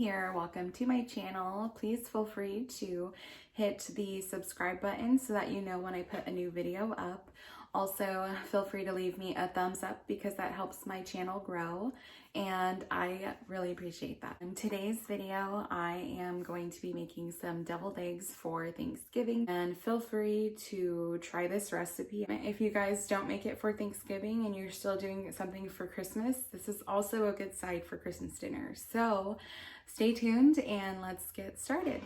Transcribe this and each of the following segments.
here. Welcome to my channel. Please feel free to hit the subscribe button so that you know when I put a new video up. Also, feel free to leave me a thumbs up because that helps my channel grow, and I really appreciate that. In today's video, I am going to be making some deviled eggs for Thanksgiving, and feel free to try this recipe. If you guys don't make it for Thanksgiving and you're still doing something for Christmas, this is also a good side for Christmas dinner. So stay tuned and let's get started.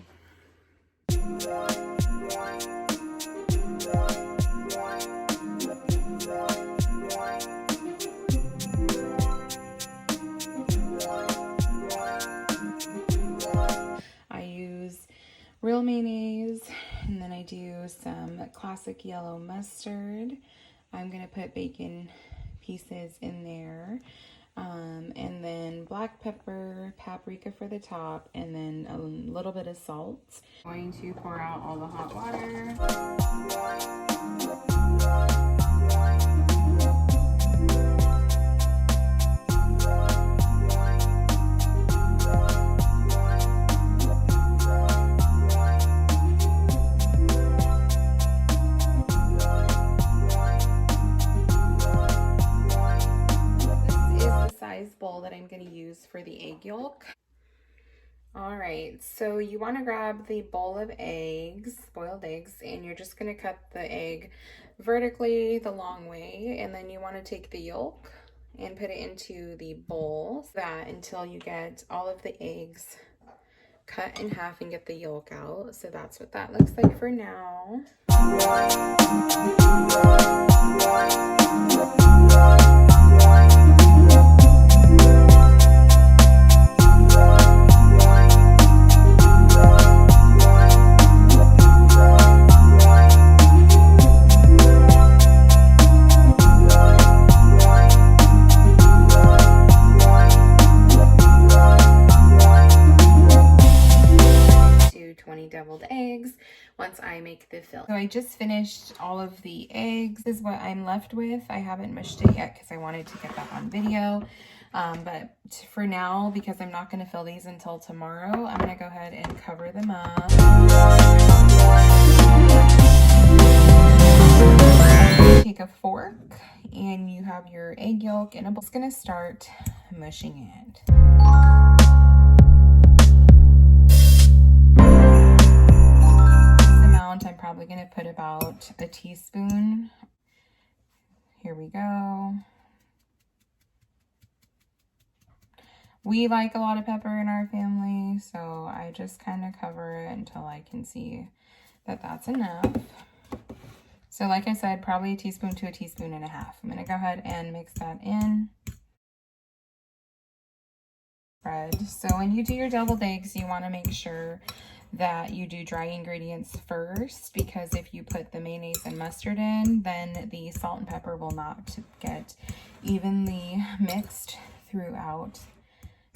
I use real mayonnaise, and then I do some classic yellow mustard. I'm gonna put bacon pieces in there, and then black pepper, paprika for the top, and then a little bit of salt. I'm going to pour out all the hot water. Bowl that I'm going to use for the egg yolk. All right, so you want to grab the bowl of eggs, boiled eggs, and you're just going to cut the egg vertically the long way, and then you want to take the yolk and put it into the bowl until you get all of the eggs cut in half and get the yolk out. So that's what that looks like for now. Deviled eggs once I make the filling. So I just finished all of the eggs. This is what I'm left with. I haven't mushed it yet because I wanted to get that on video. But for now, because I'm not going to fill these until tomorrow, I'm going to go ahead and cover them up. Take a fork and you have your egg yolk, and I'm just going to start mushing it. I'm probably going to put about a teaspoon. Here we go. We like a lot of pepper in our family, so I just kind of cover it until I can see that that's enough. So like I said, probably a teaspoon to a teaspoon and a half. I'm going to go ahead and mix that in. So when you do your deviled eggs, you want to make sure that you do dry ingredients first, because if you put the mayonnaise and mustard in, then the salt and pepper will not get evenly mixed throughout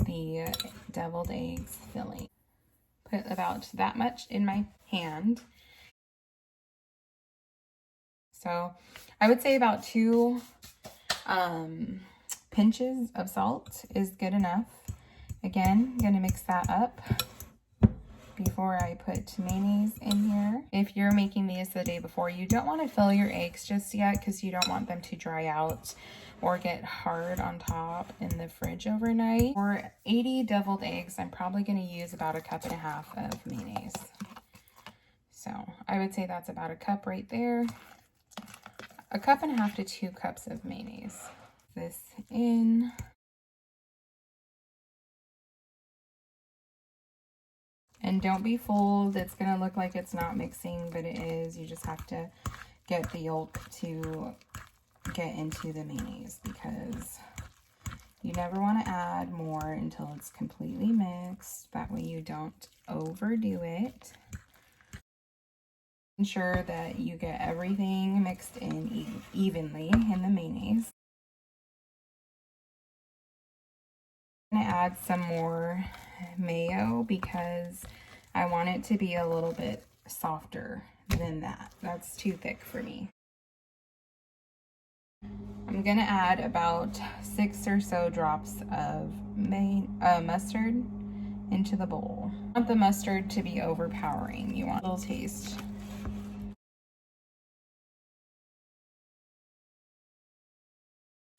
the deviled eggs filling. Put about that much in my hand. So I would say about 2 pinches of salt is good enough. Again, I'm going to mix that up before I put mayonnaise in here. If you're making these the day before, you don't want to fill your eggs just yet because you don't want them to dry out or get hard on top in the fridge overnight. For 80 deviled eggs, I'm probably going to use about 1.5 cups of mayonnaise. So I would say that's about 1 cup right there. 1.5 cups to 2 cups of mayonnaise. This in. And don't be fooled, it's going to look like it's not mixing, but it is. You just have to get the yolk to get into the mayonnaise, because you never want to add more until it's completely mixed. That way you don't overdo it. Ensure that you get everything mixed in evenly in the mayonnaise. I'm going to add some more mayo because I want it to be a little bit softer than that. That's too thick for me. I'm going to add about 6 or so drops of mustard into the bowl. You want the mustard to be overpowering. You want a little taste.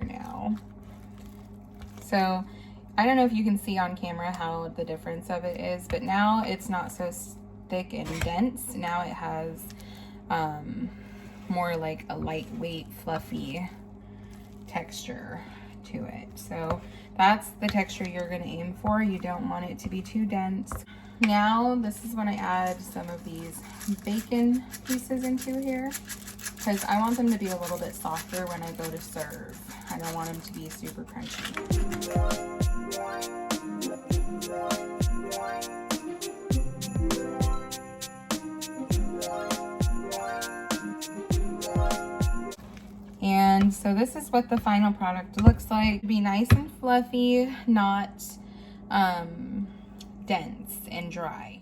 Now, so I don't know if you can see on camera how the difference of it is, but now it's not so thick and dense. Now it has more like a lightweight, fluffy texture to it. So that's the texture you're going to aim for. You don't want it to be too dense. Now this is when I add some of these bacon pieces into here, because I want them to be a little bit softer when I go to serve. I don't want them to be super crunchy. And so this is what the final product looks like. Be nice and fluffy, not dense and dry.